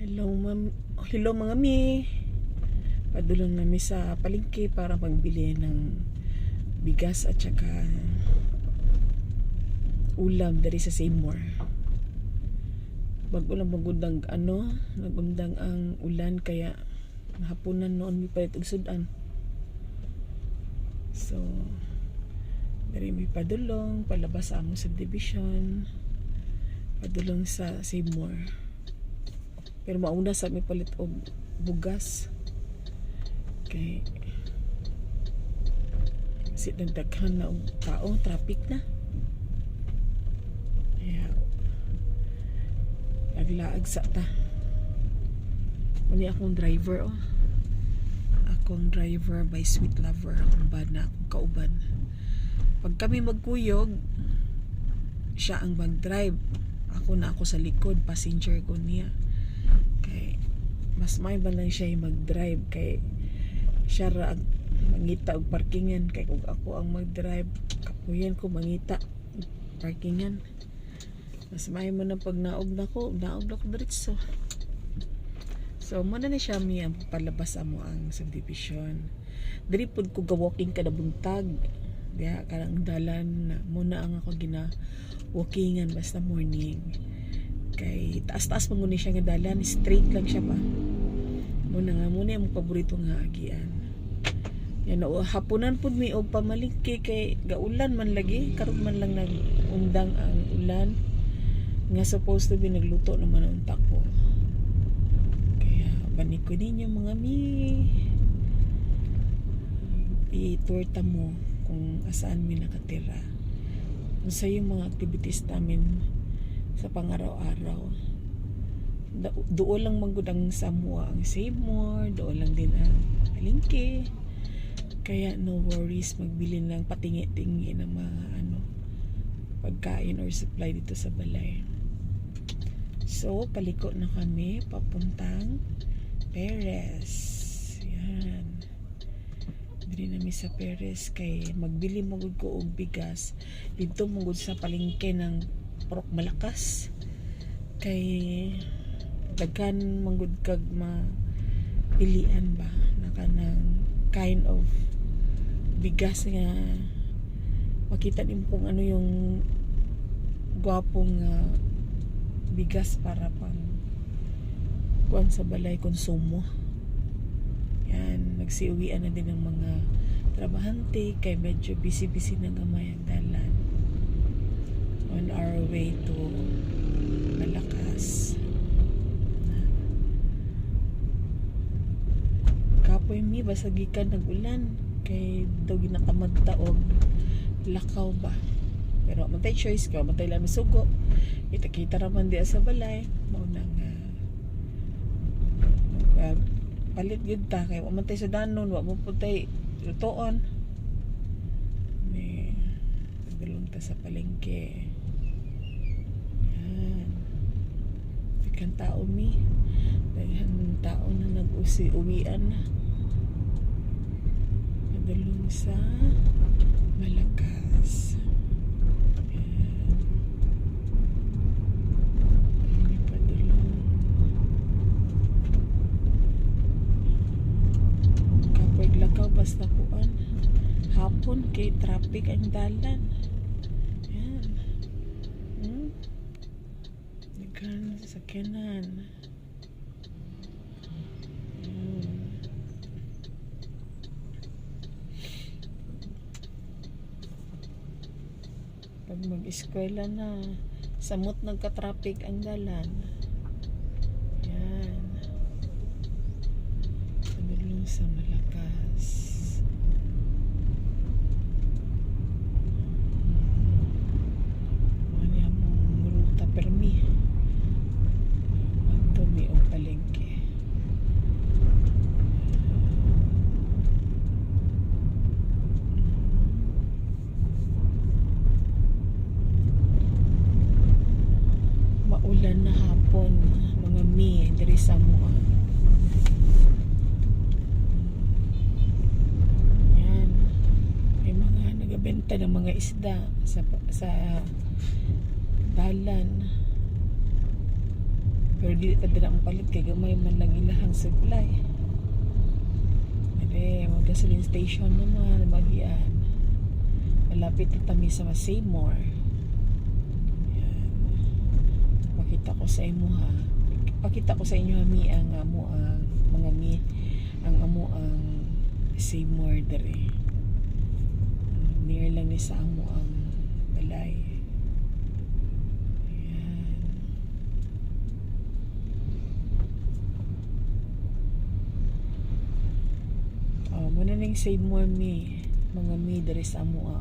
Hello, hello mga mi. Padulong nami sa palengke para magbili ng bigas at saka ulam dari sa Seymour. Bago lang magundang nagundang ang ulan kaya hapunan noon mi palit og sudan. So, dari mi padulong palabas sa among subdivision. Padulong sa Seymour. Pero mauna sa mi palit og bugas. Kay kasi nagdaghan na og tao, traffic na. Kaya naglaag sa ta. Muni akong driver Akong driver by Sweet Lover. Akong bad na akong kauban. Pag kami magkuyog, siya ang mag-drive. Ako sa likod, passenger ko niya. Kay mas may ba lang siya mag-drive kay siya ra mangita og parkingan kay kung ako ang mag-drive kapuyan ko mangita parkingan. Mas may man na pag naog na ko diretso. So mo na siya mi ang palabas amo ang subdivision. Diri pud ko ga-walking kada buntag. Diha kanang dalan mo na ang ako gina walkingan basta morning. Kay taas-taas manguni siya nga dalan, straight lang siya pa. Muna yung paborito nga agian. Yan hapunan pud mi og pamalingke kay gaulan man lagi, karon man lang nagundang ang ulan. Nga supposed to be nagluto naman ang tako. Kaya banik ko ninyo mga mi. I-tour ta mo kung asaan mi nakatira. Unsa yung mga activities namin sa pangaraw-araw. Doon lang manggod ang Samoa, ang Seymour, doon lang din ang palengke. Kaya no worries, magbili ng patingi-tingi ng mga pagkain or supply dito sa balay. So, paliko na kami papuntang Perez. Yan. Diri nami sa Perez kay magbili magud ko og bigas dito magud sa palengke ng Purok Malakas kay daghan manggod kag mapilian ba na kanang kind of bigas nga makita nimo kung ano yung gwapong bigas para pang kuan sa balay konsumo. Yan, nagsiuwian na din ng mga trabahante kay medyo busy na gamay ang dalan on our way to Malakas. Kapoy mi basagikan nag-ulan kay daw ginakamagta og lakaw ba. Pero matay choice ko, matay lang misugo. Kita raman di sa balay. Mao nang palit gyud ta kay wa man tay sudanon, wa mo putay lutoon. May dalon ta sa palengke. Kan tao mi daghan tao na nag-uwian na padulong sa Malakas. Padulong kapag lakaw basta kuan hapon kay traffic ang dalan. Sa sakyanan. Pag mag-eskwela na, samot nagka-traffic ang dalan. Yan. Padulong sa Malakas. Manya mong ruta permi. Tumi o palengke. Maulan na hapon mga mi diri sa Samoa. Yan. May mga nagabenta ng mga isda sa dalan. Pero dili pa dira ang palit kay gamay man lang ilahang supply. Ere, mag gasoline station naman bagian. Malapit na kami sa Seymour. Yan. Pakita ko sa imo ha. Pakita ko sa inyo ha, mi ang amo ang mga mi ang amo ang Seymour dere. Near lang ni sa amo ang balay. Muna ning Seymour mi mga mi dere sa amo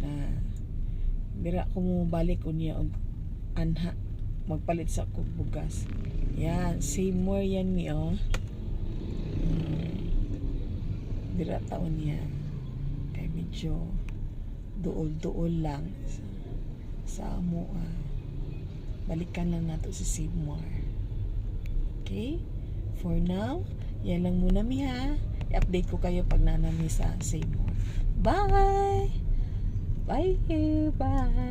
na dira ko mo balik unya og anha magpalit sa kog bugas. Yan, Seymour yan mi dira taon yan. Kay medyo duol-duol lang sa amo balikan lang nato si Seymour. Okay? For now, yan lang muna mi ha. I-update ko kayo pag nanami sa Seymour. Bye! Bye! Bye!